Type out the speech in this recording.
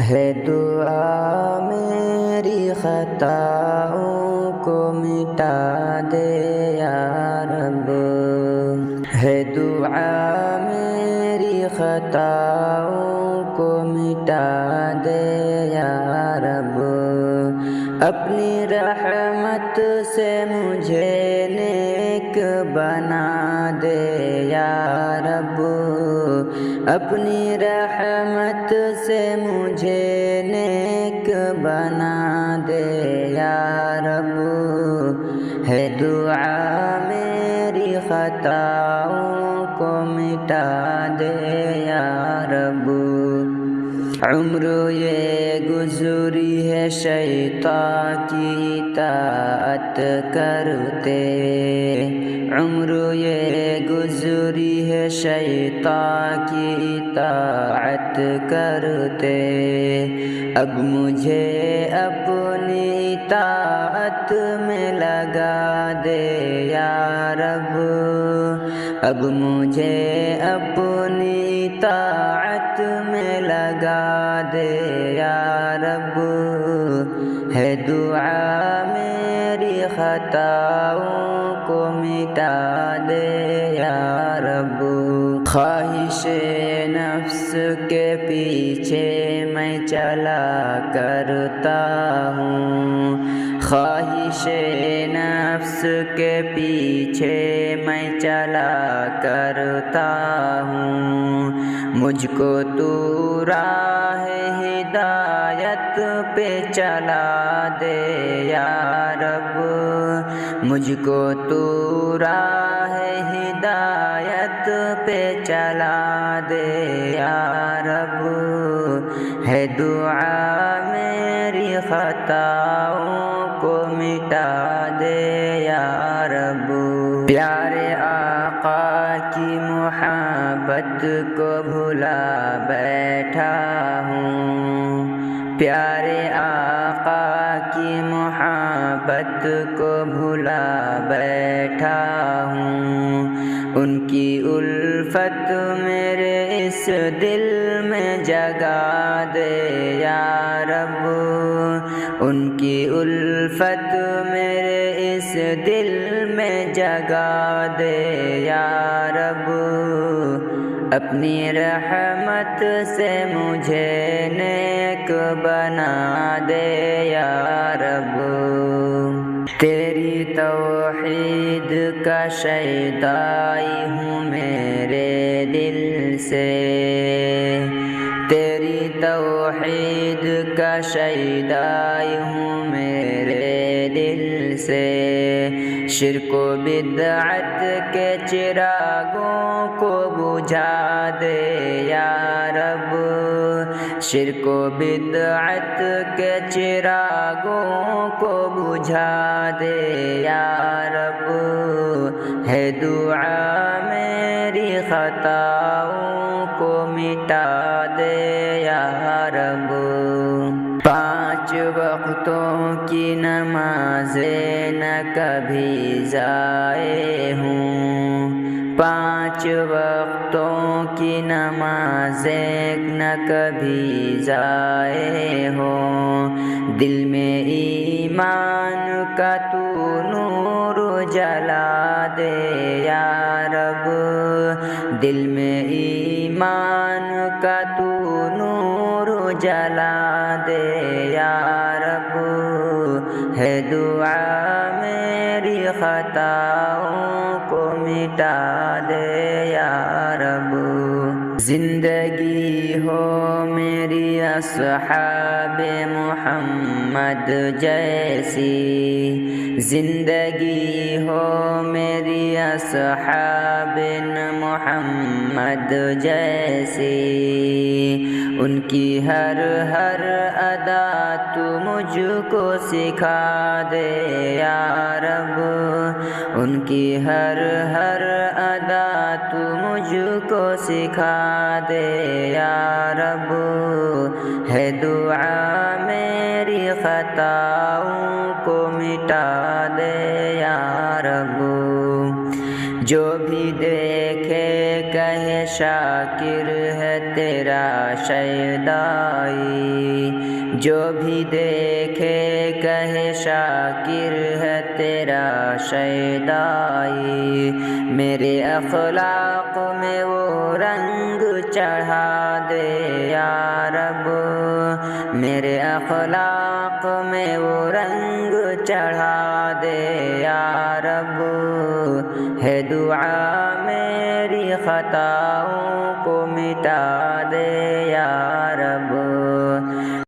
ہے دعا میری خطاؤں کو مٹا دے یا رب، ہے دعا میری خطاؤں کو مٹا دے یا رب، اپنی رحمت سے مجھے نیک بنا دے یا رب، اپنی رحمت سے مجھے نیک بنا دے یا رب، ہے دعا میری خطاؤں کو مٹا دے یا رب۔ عمر یہ گزری ہے شیطان کی اطاعت کرتے، عمر یہ گزری ہے شیطان کی اطاعت کرتے، اب مجھے اپنی اطاعت میں لگا دے یا رب، اب مجھے اپنی اطاعت میں لگا دے یا رب، ہے دعا میری خطاؤں کو مٹا دے یا رب۔ خواہش نفس کے پیچھے میں چلا کرتا ہوں، خواہش نفس کے پیچھے میں چلا کرتا ہوں، مجھ کو تو راہ ہدایت پہ چلا دے یا رب، مجھ کو تو راہ ہدایت پہ چلا دے یا رب، ہے دعا میری خطاؤں کو مٹا دے یا رب۔ پیارے آقا کی محبت کو بھلا بیٹھا ہوں، پیارے آقا کی محبت کو بھلا بیٹھا ہوں، ان کی الفت میرے اس دل میں جگا دے یا رب، ان کی الفت میرے اس دل میں جگا دے یا رب، اپنی رحمت سے مجھے نیک بنا دے یا رب، تیری توحید کا شیدائی ہوں میرے دل سے، تیری توحید کا شیدائی ہوں میرے دل سے، شرک و بدعت کے چراغوں کو بجھا دے یا رب، شرک و بدعت کے چراغوں کو بجھا دے یا رب، ہے دعا میری خطاؤں کو مٹا دے یا رب۔ 5 وقتوں کی نمازیں نہ کبھی ضائع ہوں، 5 وقتوں کی نمازیں نہ کبھی ضائع ہوں، دل میں ایمان کا تو نور جلا دے یا رب، دل میں ایمان کا تو نور جلا دے یا رب، ہے دعا میری خطاؤں کو مٹا دے یا رب۔ زندگی ہو میری اصحاب محمد جیسی، زندگی ہو میری اصحاب محمد جیسی، ان کی ہر ہر ادا تو مجھ کو سکھا دے یا رب، ان کی ہر ہر ادا تو مجھ کو سکھا دے یا رب، ہے دعا میری خطاؤں کو مٹا دے یا رب، جو بھی دیکھے کہے شاکر ہے تیرا شیدائی، جو بھی دیکھے کہے شاکر ہے تیرا شیدائی، میرے اخلاق میں وہ رنگ چڑھا دے یا رب، میرے اخلاق میں وہ رنگ چڑھا دے یا رب، ہے دعا میری خطاؤں کو مٹا دے یا رب۔